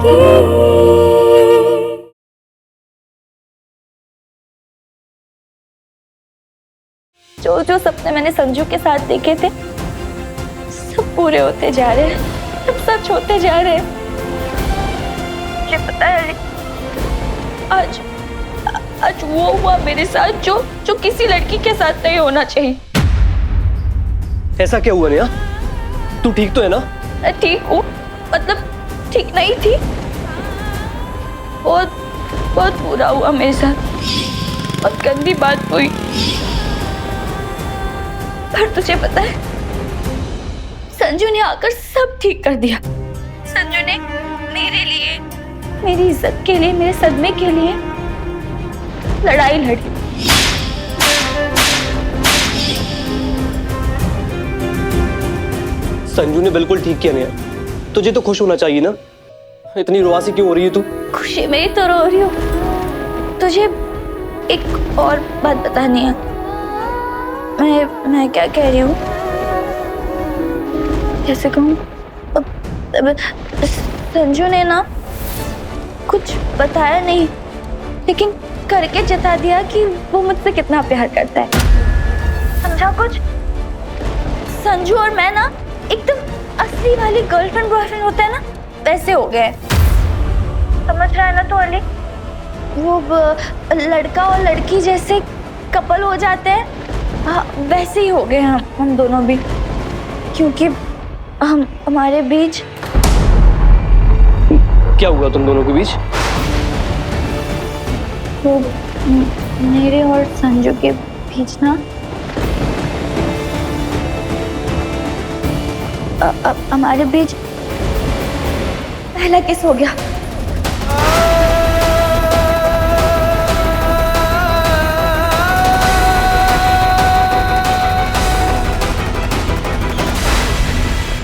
जो जो सपने मैंने संजू के साथ देखे थे सब पूरे होते जा रहे हैं, सब सच होते जा रहे हैं। मुझे पता है आज आज वो हुआ मेरे साथ जो किसी लड़की के साथ नहीं होना चाहिए। ऐसा क्या हुआ नेहा? तू ठीक तो है ना? ठीक हूँ, मतलब ठीक नहीं थी। बहुत बहुत बुरा हुआ मेरे साथ, बहुत गंदी बात हुई। पर तुझे पता है संजू ने आकर सब ठीक कर दिया। संजू ने मेरे लिए, मेरी इज्जत के लिए, मेरे सदमे के लिए लड़ाई लड़ी। संजू ने बिल्कुल ठीक किया नेहा। तुझे तो खुश होना चाहिए ना। इतनी रुआसी क्यों हो रही है तू? खुशी में ही तो रो रही हूँ। तुझे एक और बात बतानी है। मैं क्या कह रही हूँ, कैसे कहूँ, संजू ने ना कुछ बताया नहीं, लेकिन करके जता दिया कि वो मुझसे कितना प्यार करता है। समझा कुछ? संजू और मैं ना एकदम असली वाली गर्लफ्रेंड बॉयफ्रेंड होते हैं ना, वैसे हो गए। समझ रहा है ना तू अली? वो लड़का और लड़की जैसे कपल हो जाते हैं, हाँ वैसे ही हो गए हम दोनों भी। क्योंकि हमारे बीच क्या हुआ तुम दोनों के बीच? वो मेरे और संजू के बीच ना हमारे बीच पहला किस हो गया।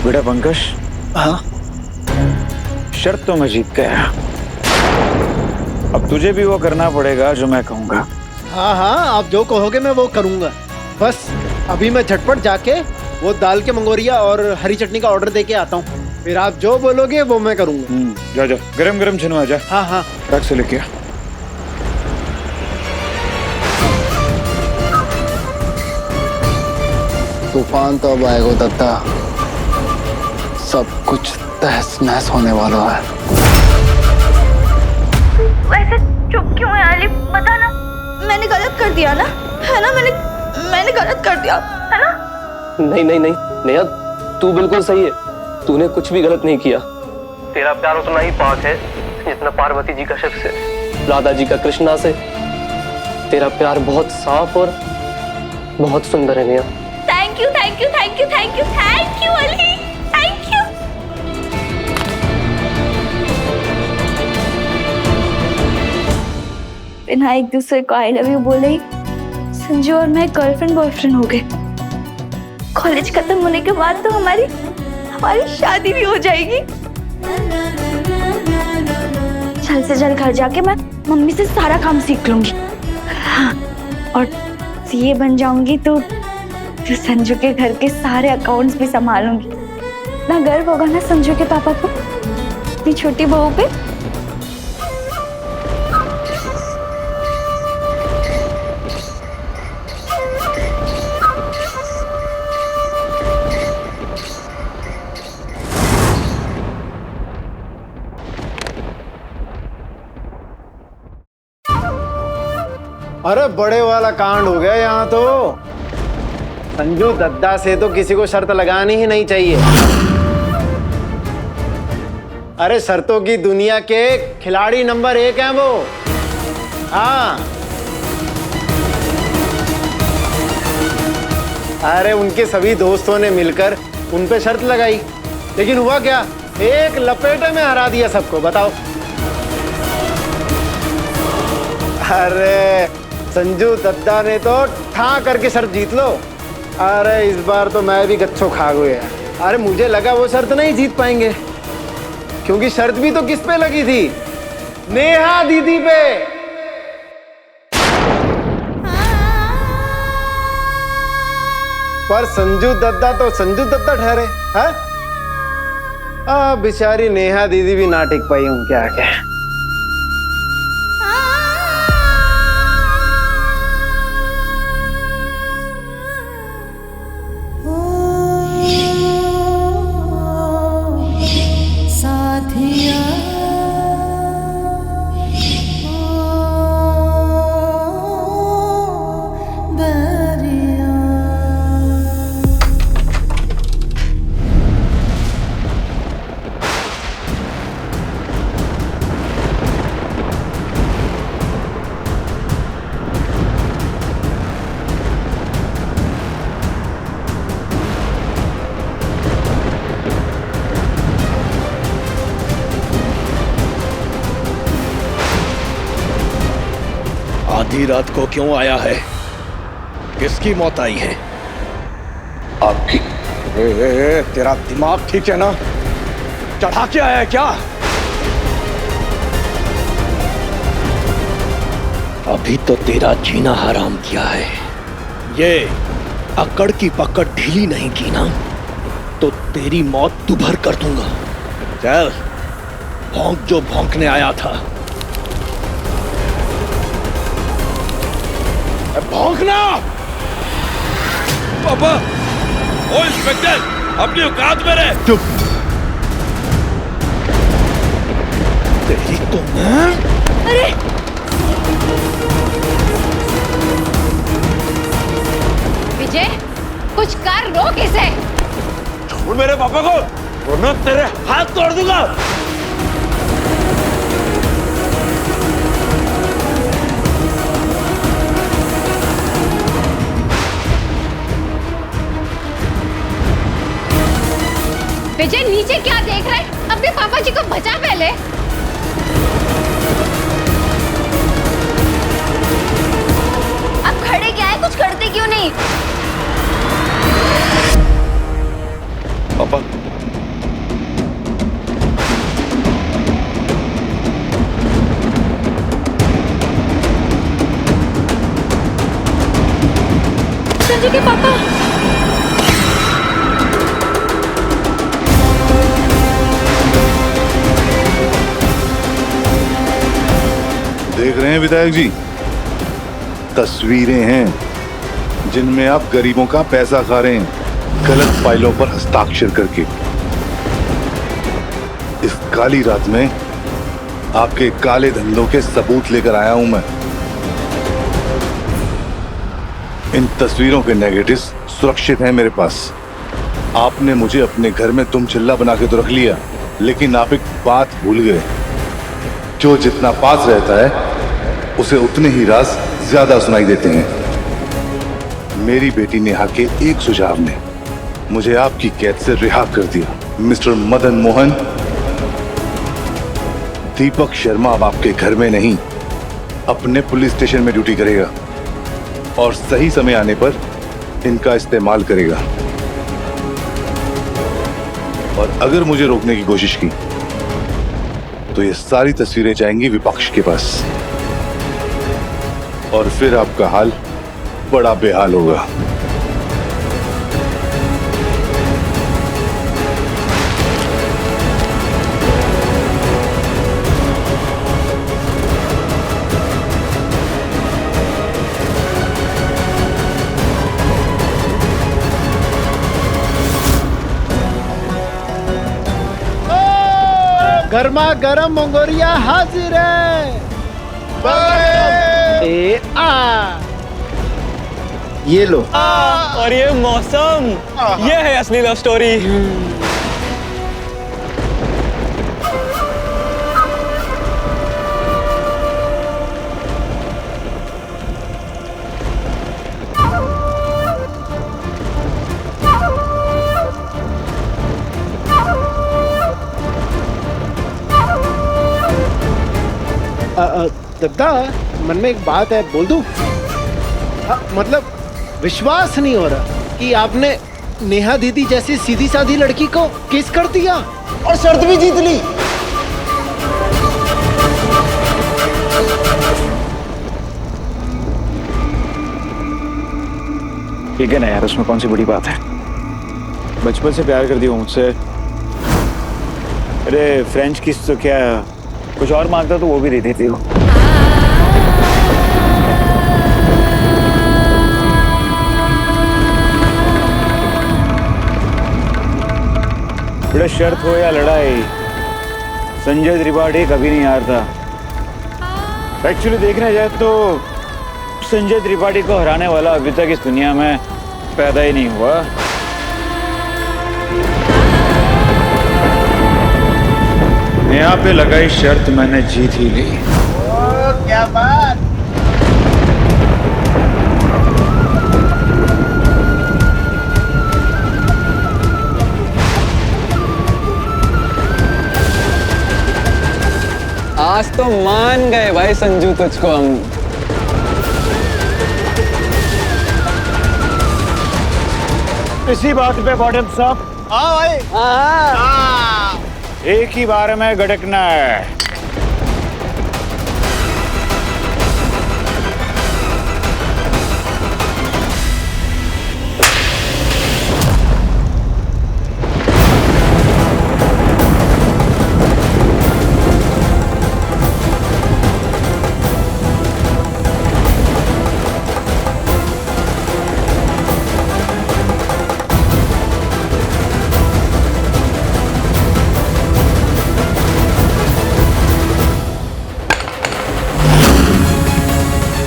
बेटा पंकज, हाँ शर्त तो मैं जीत गया। अब तुझे भी वो करना पड़ेगा जो मैं कहूँगा। हाँ हाँ, आप जो कहोगे मैं वो करूँगा। बस अभी मैं झटपट जाके वो दाल के मंगोरिया और हरी चटनी का ऑर्डर देके आता हूँ। फिर आप जो बोलोगे वो मैं करूँगा। जा जा, गरम गरम छिनवा जा। हाँ हाँ, ट्रक से लेके आ। तूफान तो अब आएगा दत्ता, सब कुछ तहस नहस होने वाला है। वैसे चुप क्यों है अली, बता ना। मैंने गलत कर दिया ना, है ना? मैंने गलत कर दिया, है ना? नहीं नहीं नहीं नेहा, तू बिल्कुल सही है। तूने कुछ भी गलत नहीं किया। तेरा प्यार उतना ही पाक है जितना पार्वती जी का शिव से, राधा जी का कृष्णा से। तेरा प्यार बहुत साफ और बहुत सुंदर है Neha. Thank you thank you thank you thank you thank you Ali, thank you. बिना एक दूसरे को आई लव यू बोले ही संजू और मैं गर्लफ्रेंड बॉयफ्रेंड हो गए। कॉलेज खत्म होने के बाद तो हमारी शादी भी हो जाएगी। जल्द से जल्द घर जाके मैं मम्मी से सारा काम सीख लूंगी, हाँ, और सीए बन जाऊंगी तो संजू के घर के सारे अकाउंट्स भी संभालूंगी। ना गर्व होगा ना संजू के पापा को अपनी छोटी बहू पे। अरे बड़े वाला कांड हो गया यहाँ तो। संजू दद्दा से तो किसी को शर्त लगानी ही नहीं चाहिए। अरे शर्तों की दुनिया के खिलाड़ी नंबर 1 हैं वो। हाँ, अरे उनके सभी दोस्तों ने मिलकर उन पे शर्त लगाई, लेकिन हुआ क्या? एक लपेटे में हरा दिया सबको। बताओ। अरे संजू दद्दा ने तो ठां करके शर्त जीत लो। अरे इस बार तो मैं भी गच्छो खा गया। अरे मुझे लगा वो शर्त नहीं जीत पाएंगे, क्योंकि शर्त भी तो किस पे लगी थी? नेहा दीदी पे। पर संजू दद्दा तो संजू दद्दा ठहरे हैं। बेचारी नेहा दीदी भी ना टिक पाई उनके आगे। आधी रात को क्यों आया है? किसकी मौत आई है? आपकी। तेरा दिमाग ठीक है ना? चढ़ा के आया है क्या? अभी तो तेरा जीना हराम किया है। ये अकड़ की पकड़ ढीली नहीं की ना तो तेरी मौत दुभर कर दूंगा। चल भौंक जो भौंकने आया था। भौंकना। पापा, ओ इंस्पेक्टर, अपनी औकात में रहे। चुप। तेरी तो मैं। अरे विजय, कुछ कर, रोक इसे। छोड़ मेरे पापा को, वरना तेरे हाथ तोड़ दूंगा। विजय, नीचे क्या देख रहे? अपने पापा जी को बचा पहले। आप खड़े क्या है? कुछ करते क्यों नहीं? पापा, संजू के पापा। देख रहे हैं विधायक जी, तस्वीरें हैं जिनमें आप गरीबों का पैसा खा रहे हैं गलत फाइलों पर हस्ताक्षर करके। इस काली रात में आपके काले धंधों के सबूत लेकर आया हूं मैं। इन तस्वीरों के नेगेटिव्स सुरक्षित हैं मेरे पास। आपने मुझे अपने घर में तुम चिल्ला बना के तो रख लिया, लेकिन आप एक बात भूल गए। जो जितना पास रहता है उसे उतने ही राज ज्यादा सुनाई देते हैं। मेरी बेटी नेहा के एक सुझाव ने मुझे आपकी कैद से रिहा कर दिया। मिस्टर मदन मोहन, दीपक शर्मा अब आपके घर में नहीं, अपने पुलिस स्टेशन में ड्यूटी करेगा और सही समय आने पर इनका इस्तेमाल करेगा। और अगर मुझे रोकने की कोशिश की तो ये सारी तस्वीरें जाएंगी विपक्ष के पास और फिर आपका हाल बड़ा बेहाल होगा। गर्मा गर्म मंगोरिया हाजिर है। ये लो। और ये मौसम, ये है असली लव स्टोरी। दद्दा, मन में एक बात है, बोल दूं? मतलब विश्वास नहीं हो रहा कि आपने नेहा दीदी जैसी सीधी सादी लड़की को किस कर दिया और शर्त भी जीत ली। ठीक है ना यार, उसमें कौन सी बड़ी बात है। बचपन से प्यार कर दिया मुझसे, अरे फ्रेंच किस तो क्या, कुछ और मांगता तो वो भी दे देती हो। बड़ा शर्त हो या लड़ाई, संजय त्रिपाठी कभी नहीं हारता। एक्चुअली देखने जाए तो संजय त्रिपाठी को हराने वाला अभी तक इस दुनिया में पैदा ही नहीं हुआ। यहाँ पे लगाई शर्त मैंने जीत ही ली। क्या बात। आज तो मान गए भाई संजू तुझको हम। इसी बात पे बॉटम साहब, हाँ भाई, हाँ। एक ही बार में गड़कना है।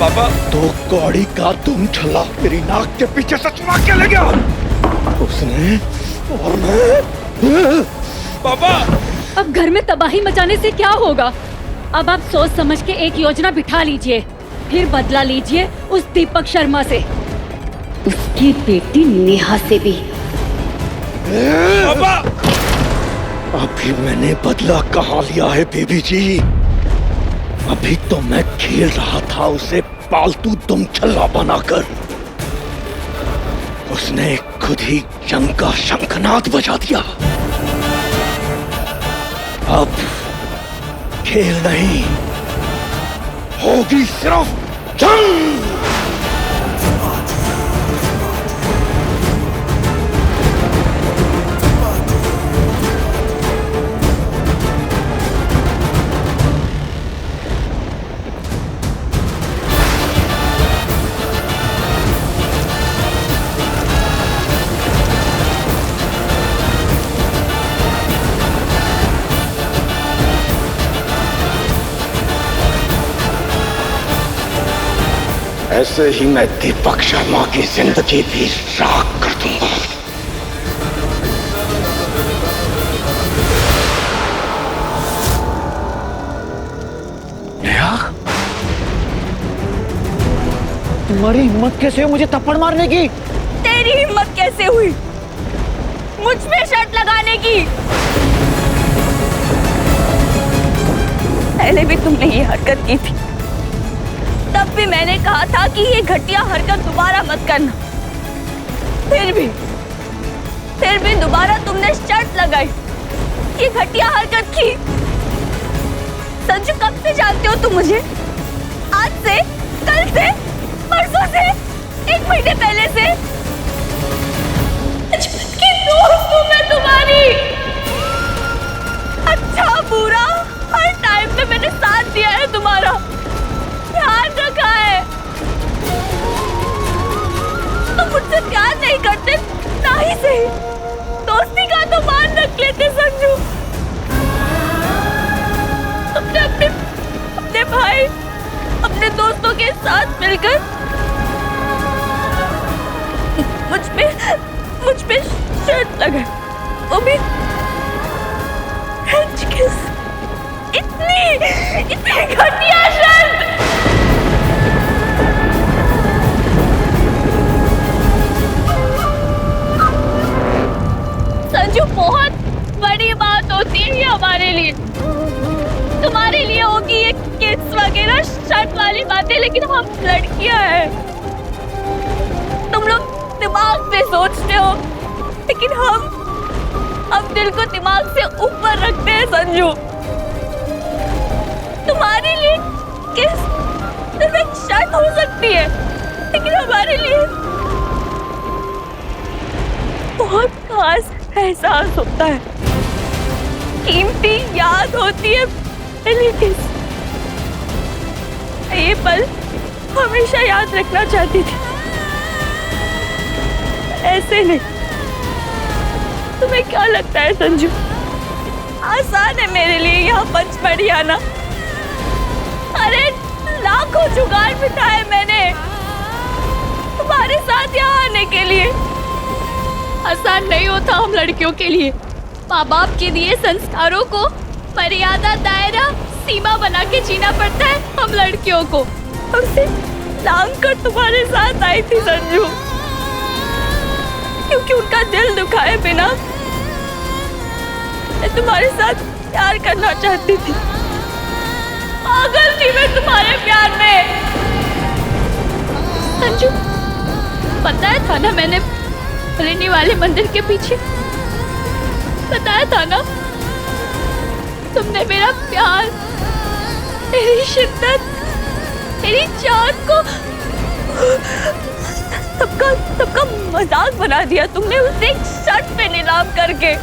पापा, तो कौड़ी का तुम छल्ला मेरी नाक के पीछे से चुरा के ले गया उसने, और मैं। पापा, अब घर में तबाही मचाने से क्या होगा? अब आप सोच समझ के एक योजना बिठा लीजिए, फिर बदला लीजिए उस दीपक शर्मा से, उसकी बेटी नेहा से भी। पापा, अभी मैंने बदला कहाँ लिया है बेबी जी? अभी तो मैं खेल रहा था उसे पालतू दुम छल्ला बनाकर। उसने खुद ही जंग का शंखनाद बजा दिया। अब खेल नहीं, होगी सिर्फ जंग। ऐसे ही मैं दीपक शर्मा की जिंदगी भी राख कर दूंगा। नेहा, तुम्हारी हिम्मत कैसे हुई मुझे थप्पड़ मारने की? तेरी हिम्मत कैसे हुई मुझ पे शर्त लगाने की? पहले भी तुमने ये हरकत की थी, तब भी मैंने कहा था कि ये घटिया हरकत दोबारा मत करना। फिर भी दोबारा तुमने शर्त लगाई, ये घटिया हरकत की। संजू, कब से जानते हो तुम मुझे? आज से, कल से, परसों से, 1 महीने पहले से? बचपन की दोस्त हूं मैं तुम्हारी। अच्छा बुरा हर टाइम पे मैंने साथ दिया है तुम्हारा, ध्यान रखा है। तुम मुझसे प्यार नहीं करते ना ही सही, दोस्ती का तो मान रख लेते संजू। तुमने अपने भाई, अपने दोस्तों के साथ मिलकर मुझ पे शर्त लगाई, वो भी फ्रेंच किस। इतनी घटिया शर्त। संजू, बहुत बड़ी बात होती है ये हमारे लिए। तुम्हारे लिए होगी ये किड्स वगैरह शर्ट वाली बातें, लेकिन हम लड़कियां हैं। तुम लोग दिमाग से सोचते हो, लेकिन हम दिल को दिमाग से ऊपर रखते हैं संजू। तुम्हारे लिए किस सिर्फ एक शर्त हो सकती है, लेकिन हमारे लिए बहुत खास एहसास होता है कीमती याद होती है पहली किस। ये पल हमेशा याद रखना चाहती थी। ऐसे नहीं। तुम्हें क्या लगता है संजू, आसान है मेरे लिए यहाँ पंचमढ़ी आना? अरे लाखों जुगाड़ बिठाए मैंने तुम्हारे साथ यहाँ आने के लिए। आसान नहीं होता हम लड़कियों के लिए। माँ बाप के दिए संस्कारों को मर्यादा, दायरा, सीमा बना के जीना पड़ता है हम लड़कियों को। हमसे लांग कर तुम्हारे साथ आई थी संजू, क्योंकि उनका दिल दुखाए बिना मैं तुम्हारे साथ प्यार करना चाहती थी। पागल थी मैं तुम्हारे प्यार में संजू। बताया था ना मैंने रेनी वाले मंदिर के पीछे, बताया था ना। तुमने मेरा प्यार, मेरी शिद्दत, मेरी जान को सबका मजाक बना दिया तुमने उस एक शर्त पे नीलाम करके।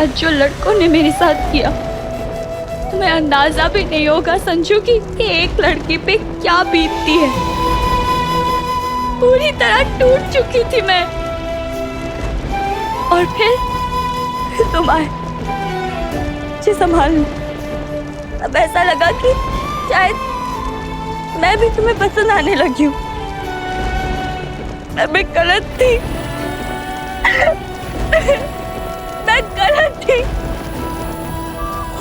आज जो लड़कों ने मेरे साथ किया, तुम्हें अंदाजा भी नहीं होगा संजू कि एक लड़की पे क्या बीतती है। पूरी तरह टूट चुकी थी मैं, और फिर तुम आए, मुझे संभाल लो। अब ऐसा लगा कि शायद मैं भी तुम्हें पसंद आने लगी हूँ। मैं गलत थी, मैं गलत थी,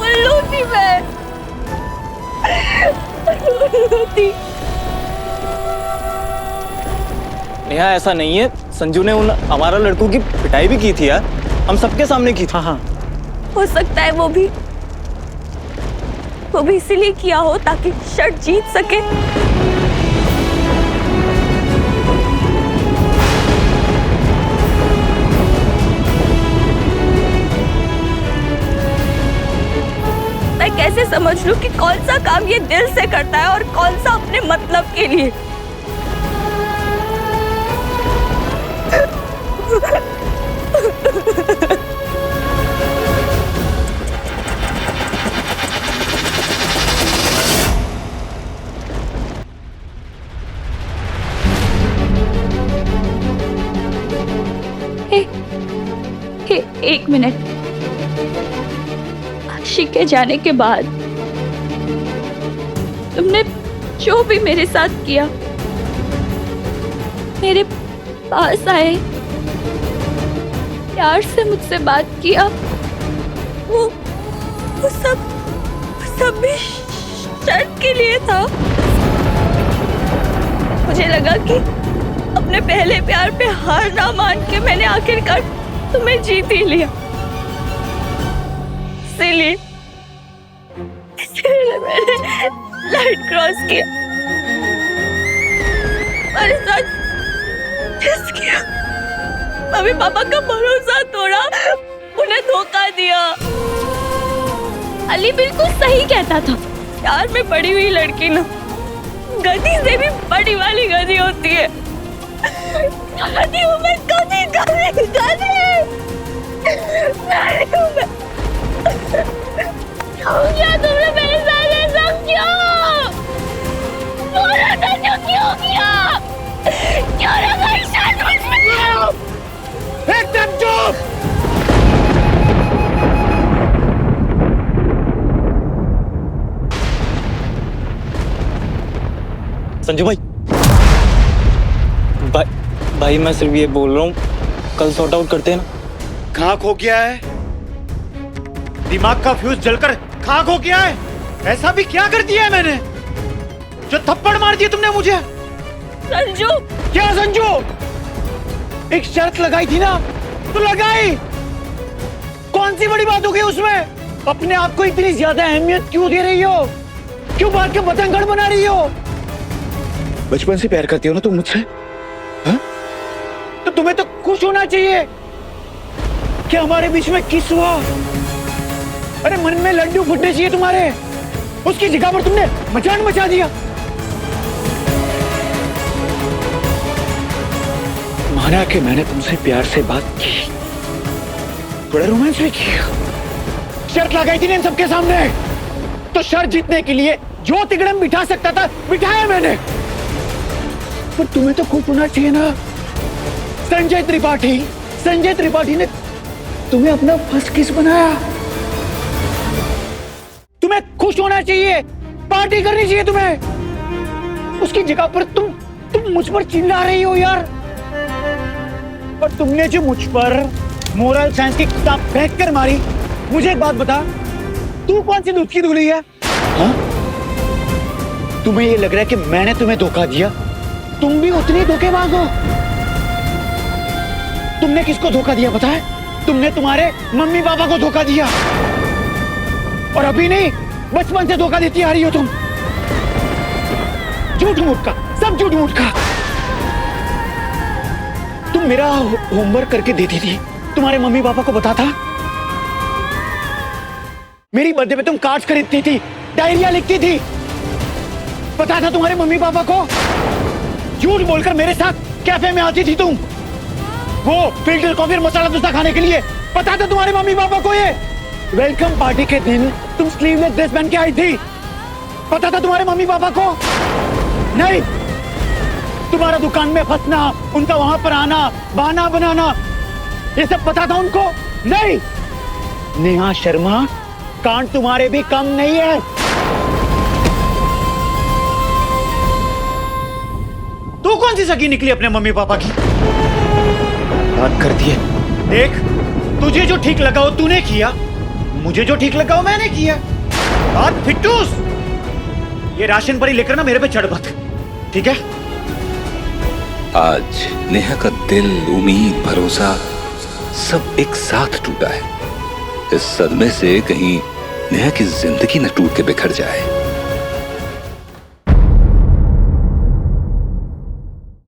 उल्लू थी मैं, उल्लू थी। नेहा ऐसा नहीं है, संजू ने उन हमारा लड़कों की पिटाई भी की थी यार, हम सबके सामने की थी। हाँ हो सकता है वो भी इसीलिए किया हो ताकि शर्त जीत सके। मैं कैसे समझ लूं कि कौन सा काम ये दिल से करता है और कौन सा अपने मतलब के लिए? एक मिनट। आशी के जाने के बाद तुमने जो भी मेरे साथ किया, मेरे पास आए, प्यार से मुझसे बात किया, वो सब भी शर्त के लिए था। मुझे लगा कि अपने पहले प्यार पे हार ना मान के मैंने आखिरकार तुम्हें जीत ही लिया। इसीलिए मैंने लाइट क्रॉस किया, और साथ किस किया, मम्मी पापा का भरोसा तोड़ा, उन्हें धोखा दिया। अली बिल्कुल सही कहता था, प्यार में पड़ी हुई लड़की ना गधी से भी बड़ी वाली गधी होती है। गधी हूँ मैं, गधी गधी गधी। क्या तुमने मेरे साथ ऐसा क्यों? बोलो तो क्यों किया? क्यों रखा साथ मुझमें? एकदम चुप। संजू भाई, भाई मैं सिर्फ ये बोल रहा हूँ, कल सॉर्ट आउट करते हैं ना। खाक हो गया है, दिमाग का फ्यूज जलकर खाक हो गया है। ऐसा भी क्या कर दिया है मैंने जो थप्पड़ मार दिया तुमने मुझे? संजू। क्या संजू? एक शर्त लगाई थी ना, तो लगाई। कौन सी बड़ी बात हो गई उसमें? अपने आप को इतनी ज्यादा अहमियत क्यों दे रही हो? क्यों बात के बतंगड़ बना रही हो? बचपन से प्यार करती हो ना तुम मुझसे, हाँ? तो तुम्हें तो खुश होना चाहिए कि हमारे बीच में किस हुआ। अरे मन में लड्डू फूटने चाहिए तुम्हारे, उसकी जगह पर तुमने मचान मचा दिया। माना कि मैंने तुमसे प्यार से बात की, थोड़ा रोमांस भी किया। शर्त लगाई थी ना इन सबके सामने, तो शर्त जीतने के लिए जो तिगड़म बिठा सकता था बिठाया मैंने। पर तुम्हें तो खुश होना चाहिए ना। संजय त्रिपाठी ने तुम्हें अपना फर्स्ट किस बनाया। तुम्हें खुश होना चाहिए, पार्टी करनी चाहिए तुम्हें। उसकी जगह पर तुम मुझ पर चिल्ला रही हो यार। और तुमने जो मुझ पर मोरल साइंस की किताब फेंक कर मारी, मुझे एक बात बता, तू कौन सी दूध की धुली है? हाँ? तुम्हें ये लग रहा है कि मैंने तुम्हें धोखा दिया? तुम भी उतनी धोखेबाज हो। तुमने किसको धोखा दिया पता है? तुमने तुम्हारे मम्मी पापा को धोखा दिया। और अभी नहीं, बचपन से धोखा देती आ रही हो तुम। झूठ मूठ का, सब झूठ मूठ का। तुम मेरा होमवर्क करके देती थी, तुम्हारे मम्मी पापा को पता था? मेरी बर्थडे पे तुम कार्ड्स खरीदती थी, डायरिया लिखती थी, पता था तुम्हारे मम्मी पापा को? झूठ बोलकर मेरे साथ कैफे में आती थी तुम, वो फिल्टर कॉफी और मसाला डोसा खाने के लिए, पता था तुम्हारे मम्मी पापा को? ये वेलकम पार्टी के दिन तुम स्लीवलेस ड्रेस पहन के आई थी, पता था तुम्हारे मम्मी पापा को? नहीं। तुम्हारा दुकान में फंसना, उनका वहां पर आना, बहाना बनाना, ये सब पता था उनको? नहीं। नेहा शर्मा, कांड तुम्हारे भी कम नहीं है। तू कौन सी सगी निकली अपने मम्मी पापा की? बात करती है। देख, तुझे जो ठीक लगा वो तूने किया, मुझे जो ठीक लगा वो मैंने किया। बात फिट्टूस। ये राशन पर ही लेकर ना मेरे पे चढ़ मत, ठीक है? आज नेहा का दिल, उम्मीद, भरोसा सब एक साथ टूटा है। इस सदमे से कहीं नेहा की जिंदगी न टूट के बिखर जाए।